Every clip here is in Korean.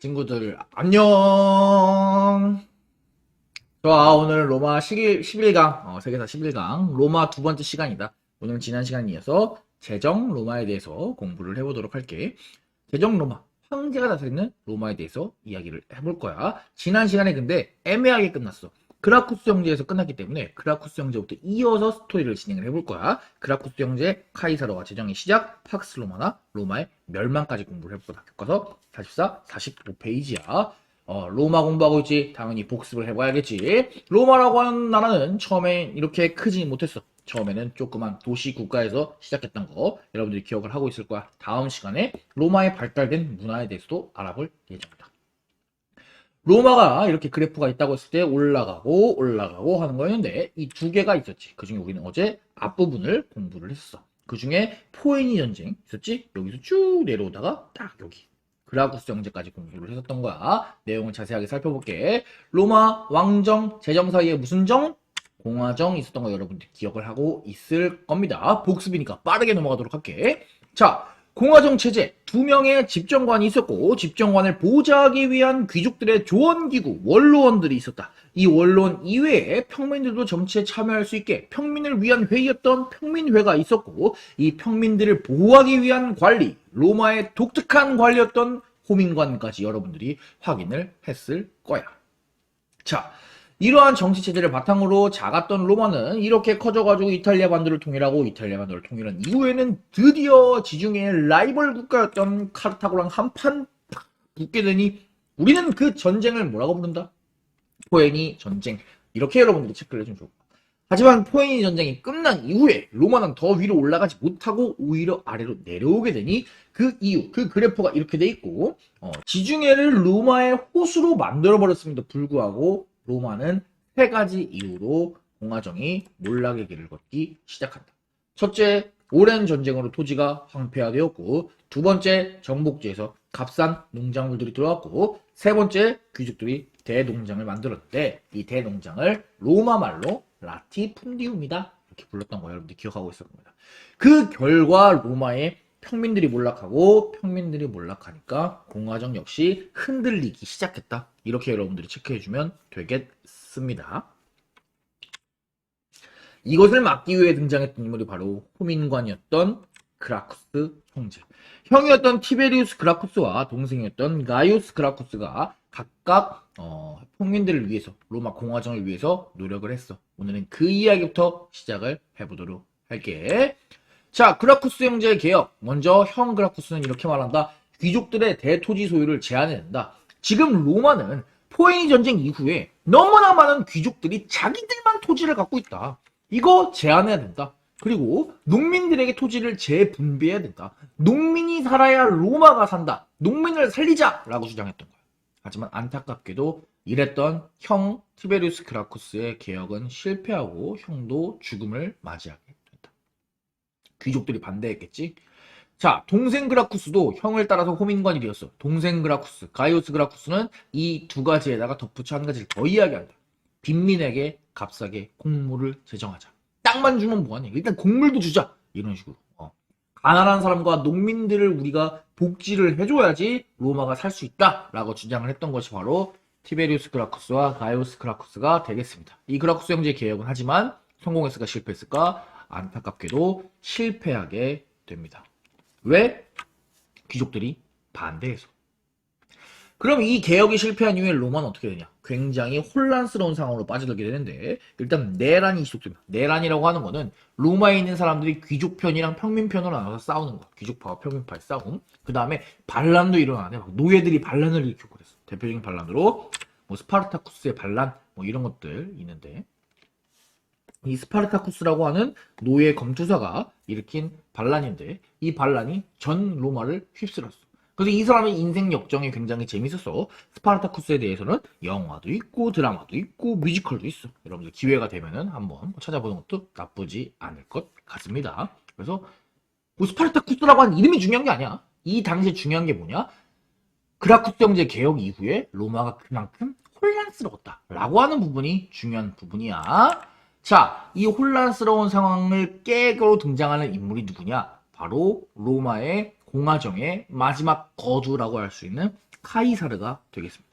친구들 안녕. 좋아, 오늘 로마 11강 세계사 11강 로마 두 번째 시간이다. 오늘 지난 시간에 이어서 제정 로마에 대해서 공부를 해보도록 할게. 제정 로마, 황제가 다스리는 로마에 대해서 이야기를 해볼 거야. 지난 시간에 근데 애매하게 끝났어. 그라쿠스 형제에서 끝났기 때문에 그라쿠스 형제부터 이어서 스토리를 진행을 해볼 거야. 그라쿠스 형제, 카이사로가 제정의 시작, 팍스 로마나 로마의 멸망까지 공부를 해볼 거다. 교과서 44, 45페이지야. 로마 공부하고 있지. 당연히 복습을 해봐야겠지. 로마라고 하는 나라는 처음에 이렇게 크지 못했어. 처음에는 조그만 도시 국가에서 시작했던 거 여러분들이 기억을 하고 있을 거야. 다음 시간에 로마의 발달된 문화에 대해서도 알아볼 예정이다. 로마가 이렇게 그래프가 있다고 했을 때 올라가고 올라가고 하는 거였는데 이 두 개가 있었지. 그중에 우리는 어제 앞부분을 공부를 했었어. 그중에 포에니 전쟁 있었지. 여기서 쭉 내려오다가 딱 여기 그라구스 형제까지 공부를 했었던 거야. 내용을 자세하게 살펴볼게. 로마 왕정, 제정 사이에 무슨 정? 공화정 있었던 거 여러분들 기억을 하고 있을 겁니다. 복습이니까 빠르게 넘어가도록 할게. 자, 공화정 체제, 두 명의 집정관이 있었고 집정관을 보좌하기 위한 귀족들의 조언기구, 원로원들이 있었다. 이 원로원 이외에 평민들도 정치에 참여할 수 있게 평민을 위한 회의였던 평민회가 있었고 이 평민들을 보호하기 위한 관리, 로마의 독특한 관리였던 호민관까지 여러분들이 확인을 했을 거야. 자, 이러한 정치체제를 바탕으로 작았던 로마는 이렇게 커져가지고 이탈리아 반도를 통일하고 이탈리아 반도를 통일한 이후에는 드디어 지중해의 라이벌 국가였던 카르타고랑 한판 붙게 되니 우리는 그 전쟁을 뭐라고 부른다? 포에니 전쟁. 이렇게 여러분들이 체크를 해주면 좋을 거야. 하지만 포에니 전쟁이 끝난 이후에 로마는 더 위로 올라가지 못하고 오히려 아래로 내려오게 되니 그 이유, 그 그래프가 이렇게 돼 있고 지중해를 로마의 호수로 만들어버렸음에도 불구하고 로마는 세 가지 이유로 공화정이 몰락의 길을 걷기 시작한다. 첫째, 오랜 전쟁으로 토지가 황폐화되었고 두 번째, 정복지에서 값싼 농작물들이 들어왔고 세 번째, 귀족들이 대농장을 만들었는데 이 대농장을 로마 말로 라티푼디움이다 이렇게 불렀던 거 여러분들 기억하고 있을 겁니다. 그 결과 로마의 평민들이 몰락하고 평민들이 몰락하니까 공화정 역시 흔들리기 시작했다. 이렇게 여러분들이 체크해주면 되겠습니다. 이것을 막기 위해 등장했던 인물이 바로 호민관이었던 그라쿠스 형제. 형이었던 티베리우스 그라쿠스와 동생이었던 가이우스 그라쿠스가 각각 평민들을 위해서 로마 공화정을 위해서 노력을 했어. 오늘은 그 이야기부터 시작을 해보도록 할게. 자, 그라쿠스 형제의 개혁. 먼저 형 그라쿠스는 이렇게 말한다. 귀족들의 대토지 소유를 제한해낸다. 지금 로마는 포에니 전쟁 이후에 너무나 많은 귀족들이 자기들만 토지를 갖고 있다. 이거 제한해야 된다. 그리고 농민들에게 토지를 재분배해야 된다. 농민이 살아야 로마가 산다. 농민을 살리자라고 주장했던 거야. 하지만 안타깝게도 이랬던 형 티베리우스 그라쿠스의 개혁은 실패하고 형도 죽음을 맞이하게 됐다. 귀족들이 반대했겠지. 자, 동생 그라쿠스도 형을 따라서 호민관이 되었어. 동생 그라쿠스, 가이오스 그라쿠스는 이 두 가지에다가 덧붙여 한 가지를 더 이야기한다. 빈민에게 값싸게 곡물을 제정하자. 땅만 주면 뭐하냐. 일단 곡물도 주자. 이런 식으로. 가난한 사람과 농민들을 우리가 복지를 해줘야지 로마가 살 수 있다. 라고 주장을 했던 것이 바로 티베리우스 그라쿠스와 가이오스 그라쿠스가 되겠습니다. 이 그라쿠스 형제의 개혁은 하지만 성공했을까 실패했을까? 안타깝게도 실패하게 됩니다. 왜? 귀족들이 반대해서. 그럼 이 개혁이 실패한 이후에 로마는 어떻게 되냐? 굉장히 혼란스러운 상황으로 빠져들게 되는데 일단 내란이 시작됩니다. 내란이라고 하는 거는 로마에 있는 사람들이 귀족 편이랑 평민 편으로 나눠서 싸우는 거야. 귀족파와 평민파의 싸움. 그 다음에 반란도 일어나네. 막 노예들이 반란을 일으키고 그랬어. 대표적인 반란으로 뭐 스파르타쿠스의 반란 뭐 이런 것들 있는데 이 스파르타쿠스라고 하는 노예 검투사가 일으킨 반란인데 이 반란이 전 로마를 휩쓸었어. 그래서 이 사람의 인생 역정이 굉장히 재밌었어. 스파르타쿠스에 대해서는 영화도 있고 드라마도 있고 뮤지컬도 있어. 여러분들 기회가 되면은 한번 찾아보는 것도 나쁘지 않을 것 같습니다. 그래서 뭐 스파르타쿠스라고 하는 이름이 중요한 게 아니야. 이 당시에 중요한 게 뭐냐? 그라쿠스 형제 개혁 이후에 로마가 그만큼 혼란스러웠다라고 하는 부분이 중요한 부분이야. 자, 이 혼란스러운 상황을 깨고 등장하는 인물이 누구냐? 바로 로마의 공화정의 마지막 거두라고 할 수 있는 카이사르가 되겠습니다.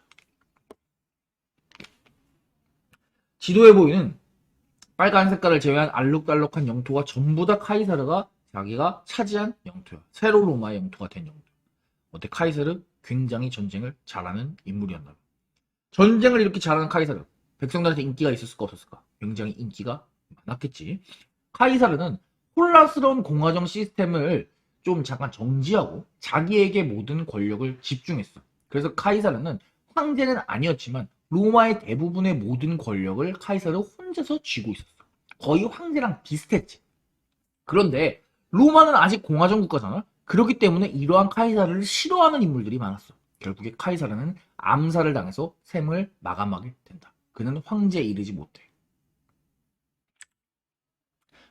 지도에 보이는 빨간 색깔을 제외한 알록달록한 영토가 전부 다 카이사르가 자기가 차지한 영토야. 새로 로마의 영토가 된 영토. 어때? 카이사르 굉장히 전쟁을 잘하는 인물이었나 봐. 전쟁을 이렇게 잘하는 카이사르. 백성들한테 인기가 있었을까 없었을까? 굉장히 인기가 많았겠지. 카이사르는 혼란스러운 공화정 시스템을 좀 잠깐 정지하고 자기에게 모든 권력을 집중했어. 그래서 카이사르는 황제는 아니었지만 로마의 대부분의 모든 권력을 카이사르 혼자서 쥐고 있었어. 거의 황제랑 비슷했지. 그런데 로마는 아직 공화정 국가잖아. 그렇기 때문에 이러한 카이사르를 싫어하는 인물들이 많았어. 결국에 카이사르는 암살을 당해서 생을 마감하게 된다. 그는 황제에 이르지 못해.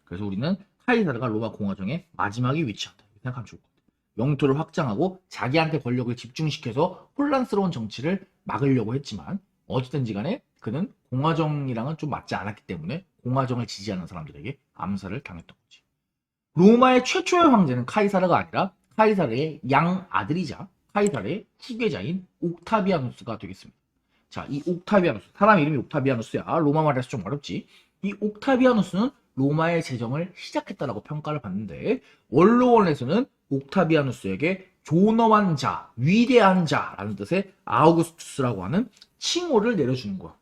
그래서 우리는 카이사르가 로마 공화정의 마지막에 위치한다. 이렇게 생각하면 좋을 것 같아. 영토를 확장하고 자기한테 권력을 집중시켜서 혼란스러운 정치를 막으려고 했지만 어쨌든지 간에 그는 공화정이랑은 좀 맞지 않았기 때문에 공화정을 지지하는 사람들에게 암살을 당했던 거지. 로마의 최초의 황제는 카이사르가 아니라 카이사르의 양 아들이자 카이사르의 후계자인 옥타비아누스가 되겠습니다. 자, 이 옥타비아누스, 사람 이름이 옥타비아누스야. 로마 말에서 좀 어렵지. 이 옥타비아누스는 로마의 재정을 시작했다라고 평가를 받는데 원로원에서는 옥타비아누스에게 존엄한 자, 위대한 자라는 뜻의 아우구스투스라고 하는 칭호를 내려주는 거야.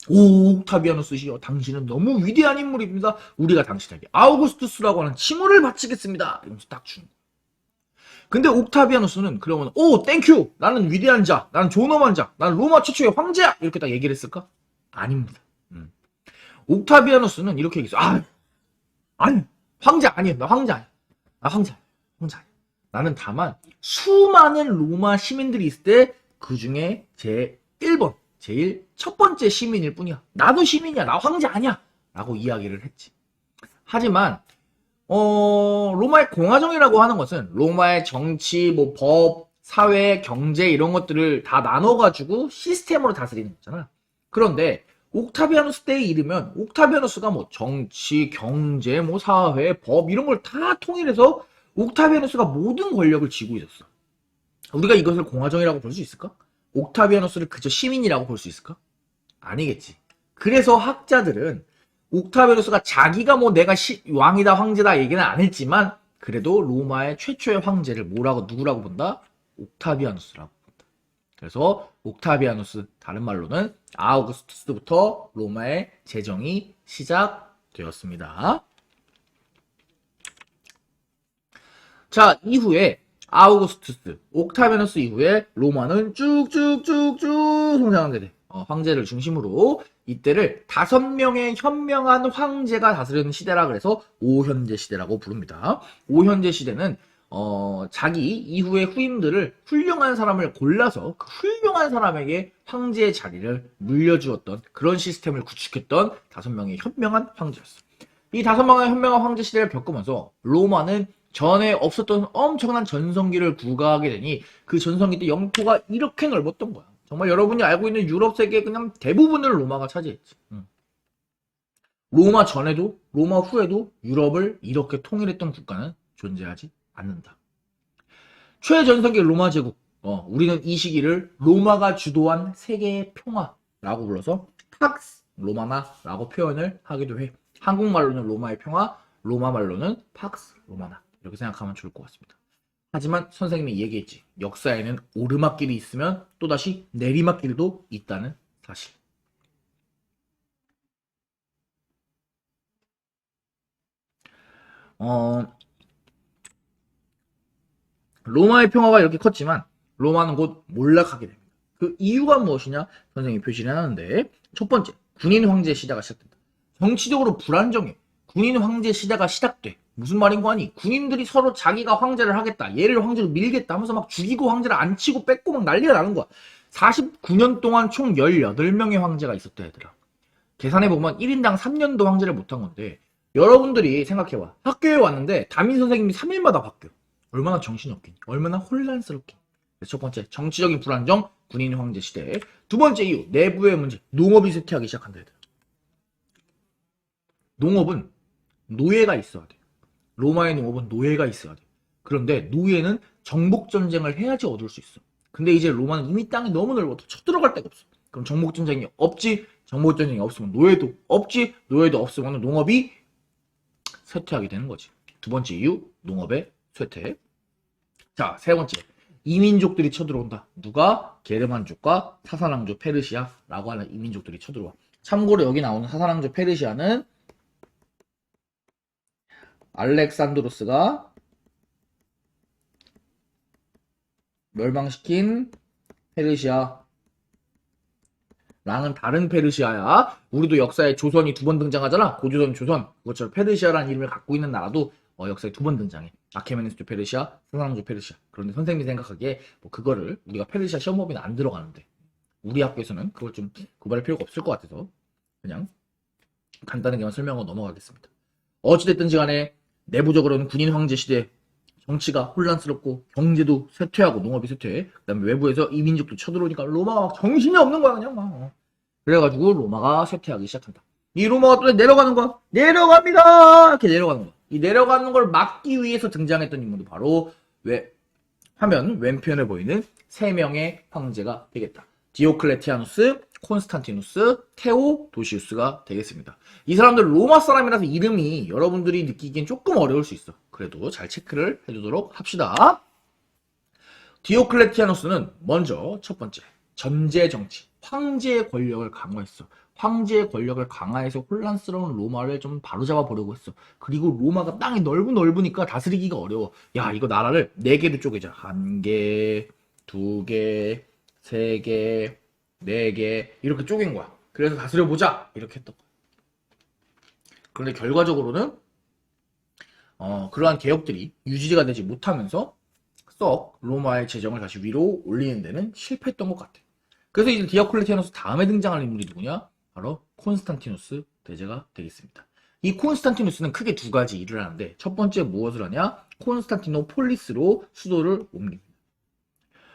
오, 옥타비아누스시여, 당신은 너무 위대한 인물입니다. 우리가 당신에게 아우구스투스라고 하는 칭호를 바치겠습니다. 이러면서 딱 주는 거야. 근데 옥타비아누스는 그러면 오, 땡큐, 나는 위대한 자, 나는 존엄한 자, 나는 로마 최초의 황제야, 이렇게 딱 얘기를 했을까? 아닙니다. 옥타비아누스는 이렇게 얘기했어. 아니, 황제 아니야. 나 황제 아니야. 나 황제 아니야. 나는 다만 수많은 로마 시민들이 있을 때 그 중에 제 1번, 제일 첫 번째 시민일 뿐이야. 나도 시민이야. 나 황제 아니야. 라고 이야기를 했지. 하지만 로마의 공화정이라고 하는 것은 로마의 정치, 뭐 법, 사회, 경제 이런 것들을 다 나눠가지고 시스템으로 다스리는 거잖아. 그런데 옥타비아누스 때에 이르면 옥타비아누스가 뭐 정치, 경제, 뭐 사회, 법 이런 걸 다 통일해서 옥타비아누스가 모든 권력을 쥐고 있었어. 우리가 이것을 공화정이라고 볼 수 있을까? 옥타비아누스를 그저 시민이라고 볼 수 있을까? 아니겠지. 그래서 학자들은 옥타비아누스가 자기가 뭐 내가 왕이다 황제다 얘기는 안 했지만 그래도 로마의 최초의 황제를 누구라고 본다? 옥타비아누스라고 본다. 그래서 옥타비아누스, 다른 말로는 아우구스투스부터 로마의 재정이 시작되었습니다. 자, 이후에 아우구스투스, 옥타비아누스 이후에 로마는 쭉쭉쭉쭉 성장하게 돼. 황제를 중심으로 이때를 5명의 현명한 황제가 다스리는 시대라 그래서 오현제 시대라고 부릅니다. 오현제 시대는 자기 이후의 후임들을 훌륭한 사람을 골라서 그 훌륭한 사람에게 황제의 자리를 물려주었던 그런 시스템을 구축했던 5명의 현명한 황제였어. 이 5명의 현명한 황제 시대를 겪으면서 로마는 전에 없었던 엄청난 전성기를 부과하게 되니 그 전성기 때 영토가 이렇게 넓었던 거야. 정말 여러분이 알고 있는 유럽 세계의 그냥 대부분을 로마가 차지했지. 로마 전에도 로마 후에도 유럽을 이렇게 통일했던 국가는 존재하지 않는다. 최전성기 로마 제국. 우리는 이 시기를 로마가 주도한 세계의 평화라고 불러서 팍스 로마나라고 표현을 하기도 해. 한국말로는 로마의 평화, 로마 말로는 팍스 로마나. 이렇게 생각하면 좋을 것 같습니다. 하지만 선생님이 얘기했지. 역사에는 오르막길이 있으면 또다시 내리막길도 있다는 사실. 로마의 평화가 이렇게 컸지만 로마는 곧 몰락하게 됩니다. 그 이유가 무엇이냐? 선생님이 표시를 해놨는데 첫 번째, 군인 황제 시대가 시작된다. 정치적으로 불안정해. 군인 황제 시대가 시작돼. 무슨 말인 거 아니? 군인들이 서로 자기가 황제를 하겠다, 얘를 황제로 밀겠다 하면서 막 죽이고 황제를 안 치고 뺏고 막 난리가 나는 거야. 49년 동안 총 18명의 황제가 있었다 얘들아. 계산해보면 1인당 3년도 황제를 못한 건데 여러분들이 생각해봐. 학교에 왔는데 담임 선생님이 3일마다 바뀌어. 얼마나 정신없긴, 얼마나 혼란스럽긴. 첫 번째, 정치적인 불안정, 군인 황제 시대. 두 번째 이유, 내부의 문제, 농업이 쇠퇴하기 시작한다 얘들아. 농업은 노예가 있어야 돼. 로마의 농업은 노예가 있어야 돼. 그런데 노예는 정복 전쟁을 해야지 얻을 수 있어. 근데 이제 로마는 이미 땅이 너무 넓어 쳐들어갈 데가 없어. 그럼 정복 전쟁이 없지. 정복 전쟁이 없으면 노예도 없지. 노예도 없으면 농업이 쇠퇴하게 되는 거지. 두 번째 이유, 농업의 쇠퇴. 자, 세 번째. 이민족들이 쳐들어온다. 누가? 게르만족과 사사랑족 페르시아라고 하는 이민족들이 쳐들어와. 참고로 여기 나오는 사사랑족 페르시아는 알렉산드로스가 멸망시킨 페르시아 랑은 다른 페르시아야. 우리도 역사에 조선이 두 번 등장하잖아. 고조선 조선. 그것처럼 페르시아라는 이름을 갖고 있는 나라도 역사에 두 번 등장해. 아케메네스조 페르시아, 사사랑조 페르시아. 그런데 선생님이 생각하기에 뭐 그거를 우리가 페르시아 시험법에는 안 들어가는데 우리 학교에서는 그걸 좀 구별할 필요가 없을 것 같아서 그냥 간단하게만 설명하고 넘어가겠습니다. 어찌됐든지 간에 내부적으로는 군인 황제 시대 정치가 혼란스럽고 경제도 쇠퇴하고 농업이 쇠퇴. 그다음에 외부에서 이민족도 쳐들어오니까 로마가 막 정신이 없는 거야 그냥 막. 그래가지고 로마가 쇠퇴하기 시작한다. 이 로마가 또 내려가는 거야. 내려갑니다. 이렇게 내려가는 거야. 이 내려가는 걸 막기 위해서 등장했던 인물이 바로 화면 왼편에 보이는 세 명의 황제가 되겠다. 디오클레티아누스, 콘스탄티누스, 테오도시우스가 되겠습니다. 이 사람들 로마 사람이라서 이름이 여러분들이 느끼기엔 조금 어려울 수 있어. 그래도 잘 체크를 해두도록 합시다. 디오클레티아누스는 먼저 첫 번째 전제 정치, 황제의 권력을 강화했어. 황제의 권력을 강화해서 혼란스러운 로마를 좀 바로잡아 보려고 했어. 그리고 로마가 땅이 넓으니까 다스리기가 어려워. 야, 이거 나라를 4개로 쪼개자. 1개, 2개, 3개, 4개 이렇게 쪼갠 거야. 그래서 다스려보자 이렇게 했던 거야. 그런데 결과적으로는 그러한 개혁들이 유지가 되지 못하면서 썩 로마의 재정을 다시 위로 올리는 데는 실패했던 것 같아. 그래서 이제 디오클레티아누스 다음에 등장할 인물이 누구냐? 바로 콘스탄티누스 대제가 되겠습니다. 이 콘스탄티누스는 크게 두 가지 일을 하는데 첫 번째 무엇을 하냐? 콘스탄티노폴리스로 수도를 옮깁니다.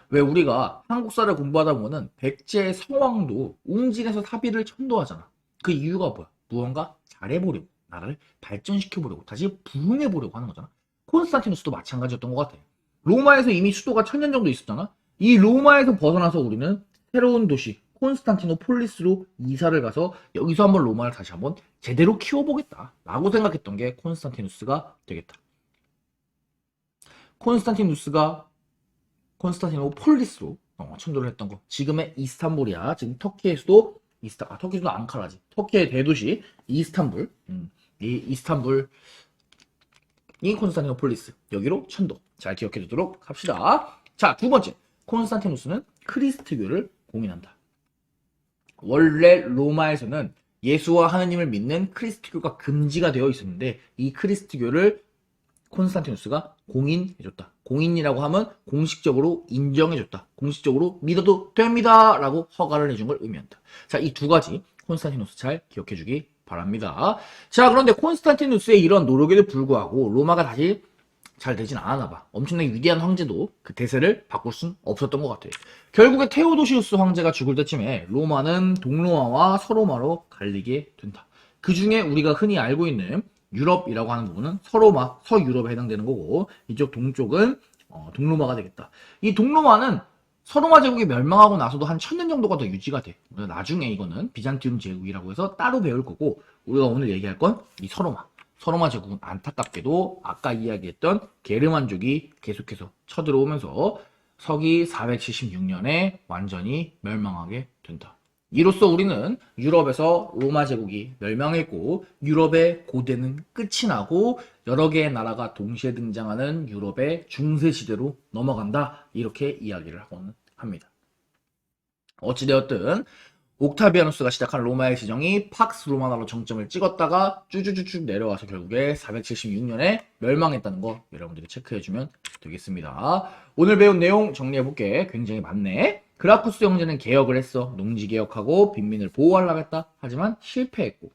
왜 우리가 한국사를 공부하다 보면은 백제의 성왕도 웅진에서 사비를 천도하잖아. 그 이유가 뭐야? 무언가 잘해보려고, 나라를 발전시켜보려고, 다시 부흥해보려고 하는 거잖아. 콘스탄티누스도 마찬가지였던 것 같아. 로마에서 이미 수도가 1000년 정도 있었잖아. 이 로마에서 벗어나서 우리는 새로운 도시 콘스탄티노폴리스로 이사를 가서 여기서 한번 로마를 다시 한번 제대로 키워보겠다 라고 생각했던 게 콘스탄티누스가 되겠다. 콘스탄티노폴리스로 천도를 했던 거. 지금의 이스탄불이야. 지금 터키의 수도 터키 수도 앙카라지. 터키의 대도시 이스탄불. 이 이스탄불이 콘스탄티노폴리스. 여기로 천도. 잘 기억해 두도록 합시다. 자, 두 번째. 콘스탄티누스는 크리스트교를 공인한다. 원래 로마에서는 예수와 하느님을 믿는 크리스트교가 금지가 되어 있었는데 이 크리스트교를 콘스탄티누스가 공인해줬다. 공인이라고 하면 공식적으로 인정해줬다. 공식적으로 믿어도 됩니다. 라고 허가를 해준 걸 의미한다. 자, 이 두 가지 콘스탄티누스 잘 기억해주기 바랍니다. 자, 그런데 콘스탄티누스의 이런 노력에도 불구하고 로마가 다시 잘 되진 않았나 봐. 엄청나게 위대한 황제도 그 대세를 바꿀 순 없었던 것 같아. 결국에 테오도시우스 황제가 죽을 때쯤에 로마는 동로마와 서로마로 갈리게 된다. 그 중에 우리가 흔히 알고 있는 유럽이라고 하는 부분은 서로마, 서유럽에 해당되는 거고 이쪽 동쪽은 동로마가 되겠다. 이 동로마는 서로마 제국이 멸망하고 나서도 한 1000년 정도가 더 유지가 돼. 나중에 이거는 비잔티움 제국이라고 해서 따로 배울 거고 우리가 오늘 얘기할 건 이 서로마. 서로마 제국은 안타깝게도 아까 이야기했던 게르만족이 계속해서 쳐들어오면서 서기 476년에 완전히 멸망하게 된다. 이로써 우리는 유럽에서 로마 제국이 멸망했고 유럽의 고대는 끝이 나고 여러 개의 나라가 동시에 등장하는 유럽의 중세시대로 넘어간다. 이렇게 이야기를 하고는 합니다. 어찌되었든 옥타비아누스가 시작한 로마의 지정이 팍스 로마나로 정점을 찍었다가 쭈쭈쭈쭉 내려와서 결국에 476년에 멸망했다는 거 여러분들이 체크해주면 되겠습니다. 오늘 배운 내용 정리해볼게. 굉장히 많네. 그라쿠스 형제는 개혁을 했어. 농지개혁하고 빈민을 보호하려고 했다. 하지만 실패했고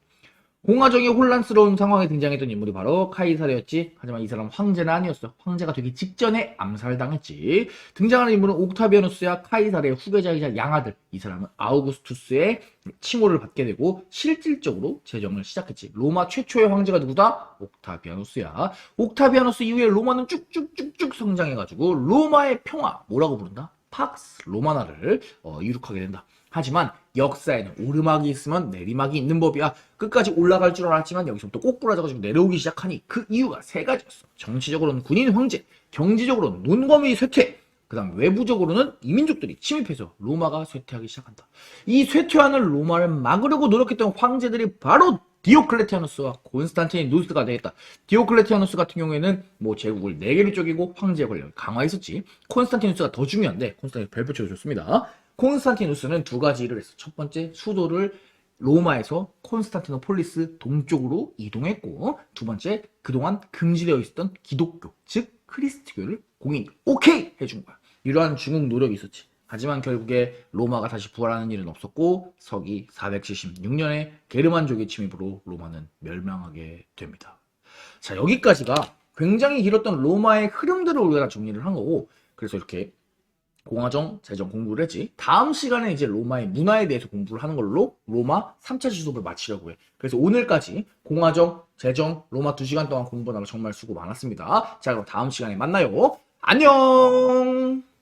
공화정이 혼란스러운 상황에 등장했던 인물이 바로 카이사르였지. 하지만 이 사람은 황제는 아니었어. 황제가 되기 직전에 암살당했지. 등장하는 인물은 옥타비아누스야 카이사르의 후계자이자 양아들. 이 사람은 아우구스투스의 칭호를 받게 되고 실질적으로 제정을 시작했지. 로마 최초의 황제가 누구다? 옥타비아누스야. 옥타비아누스 이후에 로마는 쭉쭉쭉쭉 성장해가지고 로마의 평화 뭐라고 부른다? 팍스 로마나를 이룩하게 된다. 하지만 역사에는 오르막이 있으면 내리막이 있는 법이야. 끝까지 올라갈 줄 알았지만 여기서부터 꼬꾸라져가지고 내려오기 시작하니 그 이유가 세 가지였어. 정치적으로는 군인 황제, 경제적으로는 논거미 쇠퇴, 그 다음 외부적으로는 이민족들이 침입해서 로마가 쇠퇴하기 시작한다. 이 쇠퇴하는 로마를 막으려고 노력했던 황제들이 바로 디오클레티아누스와 콘스탄티누스가 되겠다. 디오클레티아누스 같은 경우에는 뭐 제국을 4개로 쪼개고 황제의 권력을 강화했었지. 콘스탄티누스가 더 중요한데 콘스탄티누스 별표 쳐줬습니다. 콘스탄티누스는 두 가지 일을 했어. 첫 번째, 수도를 로마에서 콘스탄티노폴리스 동쪽으로 이동했고, 두 번째, 그동안 금지되어 있었던 기독교, 즉 크리스트교를 공인 오케이 해준 거야. 이러한 중국 노력이 있었지. 하지만 결국에 로마가 다시 부활하는 일은 없었고 서기 476년에 게르만족의 침입으로 로마는 멸망하게 됩니다. 자, 여기까지가 굉장히 길었던 로마의 흐름들을 우리가 정리를 한 거고, 그래서 이렇게 공화정, 제정 공부를 했지. 다음 시간에 이제 로마의 문화에 대해서 공부를 하는 걸로 로마 3차 지속을 마치려고 해. 그래서 오늘까지 공화정, 제정, 로마 2시간 동안 공부하느라 정말 수고 많았습니다. 자, 그럼 다음 시간에 만나요. 안녕!